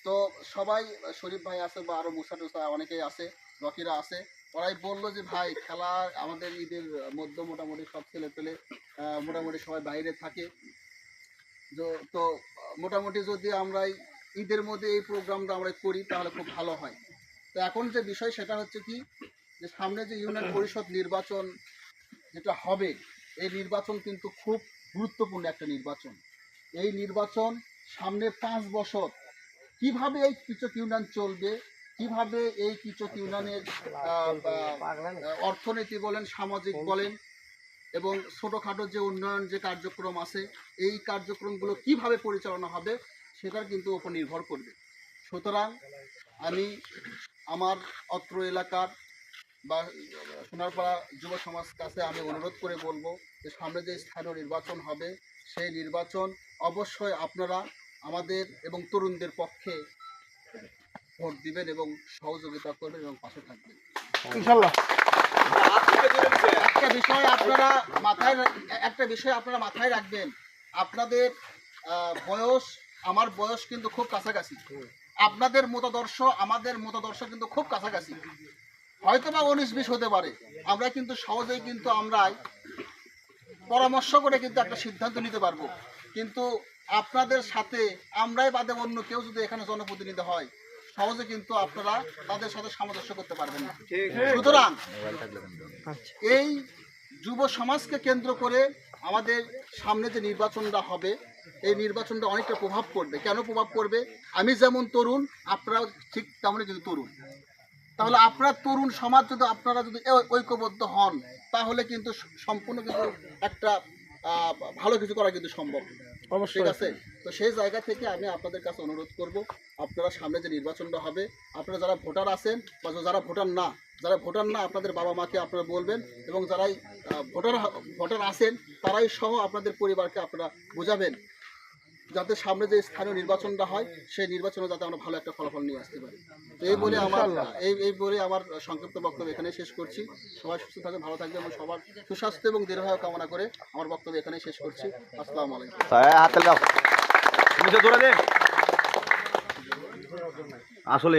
তো সবাই শরীফ ভাই আছে বা আরও মুসা টুসা অনেকেই আছে, রকিরা আছে, ওরাই বললো যে ভাই খেলা আমাদের ঈদের মধ্যে মোটামুটি সব ছেলে পেলে মোটামুটি সবাই বাইরে থাকে। তো মোটামুটি যদি আমরা ঈদের মধ্যে এই প্রোগ্রামটা আমরা করি তাহলে খুব ভালো হয়। তো এখন যে বিষয় সেটা হচ্ছে কি, যে সামনে যে ইউনিয়ন পরিষদ নির্বাচন যেটা হবে, এই নির্বাচন কিন্তু খুব গুরুত্বপূর্ণ একটা নির্বাচন। এই নির্বাচন সামনে 5 বছর কিভাবে এই কৃষক ইউনিয়ন চলবে, কিভাবে এই কৃষক ইউনিয়নের অর্থনীতি বলেন, সামাজিক বলেন, এবং ছোটোখাটো যে উন্নয়ন যে কার্যক্রম আছে, এই কার্যক্রমগুলো কিভাবে পরিচালনা হবে সেটার কিন্তু উপর নির্ভর করবে। সুতরাং আমি আমার অত্র এলাকার বা সোনারপাড়া যুব সমাজ কাছে আমি অনুরোধ করে বলবো যে সামনে যে স্থানীয় নির্বাচন হবে, সেই নির্বাচন অবশ্যই আপনারা আমাদের এবং তরুণদের পক্ষে ভোট দিবেন এবং সহযোগিতা করবেন এবং পাশে থাকবেন ইনশাআল্লাহ। একটা বিষয় আপনারা মাথায় রাখবেন, আপনাদের বয়স আমার বয়স কিন্তু খুব কাছাকাছি, আপনাদের মতাদর্শ আমাদের মতাদর্শ কিন্তু খুব কাছাকাছি, হয়তো বা 19-20 হতে পারে। আমরা কিন্তু সহজেই কিন্তু আমরাই পরামর্শ করে কিন্তু একটা সিদ্ধান্ত নিতে পারবো, কিন্তু আপনাদের সাথে আমরাই বাদে অন্য কেউ যদি এখানে জনপ্রতিনিধি হয়, সহজে কিন্তু আপনারা তাদের সাথে সামঞ্জস্য করতে পারবেন না। সুতরাং এই যুব সমাজকে কেন্দ্র করে আমাদের সামনে যে নির্বাচনটা হবে, এই নির্বাচনটা অনেকটা প্রভাব পড়বে। কেন প্রভাব পড়বে? আমি যেমন তরুণ, আপনারাও ঠিক তেমনই কিন্তু তরুণ। তাহলে আপনার তরুণ সমাজ যদি আপনারা যদি ঐক্যবদ্ধ হন, তাহলে কিন্তু সম্পূর্ণ কিন্তু একটা ভালো কিছু করা কিন্তু সম্ভব। ঠিক আছে? তো সেই জায়গা থেকে আমি আপনাদের কাছে অনুরোধ করব, আপনারা সামনে যে নির্বাচনটা হবে, আপনারা যারা ভোটার আছেন বা যারা ভোটার না আপনাদের বাবা মাকে আপনারা বলবেন, এবং যারাই ভোটার আছেন তারাই সহ আপনাদের পরিবারকে আপনারা বোঝাবেন, যাতে সামনে যে স্থানীয় নির্বাচনটা হয় সেই নির্বাচনে যাতে আমরা ভালো একটা ফলাফল নিয়ে আসতে পারি। তো এই বলে আমার সংক্ষিপ্ত বক্তব্য এখানে শেষ করছি। সবাই সুস্থ থাকবেন, ভালো থাকবেন এবং সবার সুস্বাস্থ্য এবং দীর্ঘায়ু কামনা করে আমার বক্তব্য এখানে শেষ করছি। আসসালামু আলাইকুম। আসলে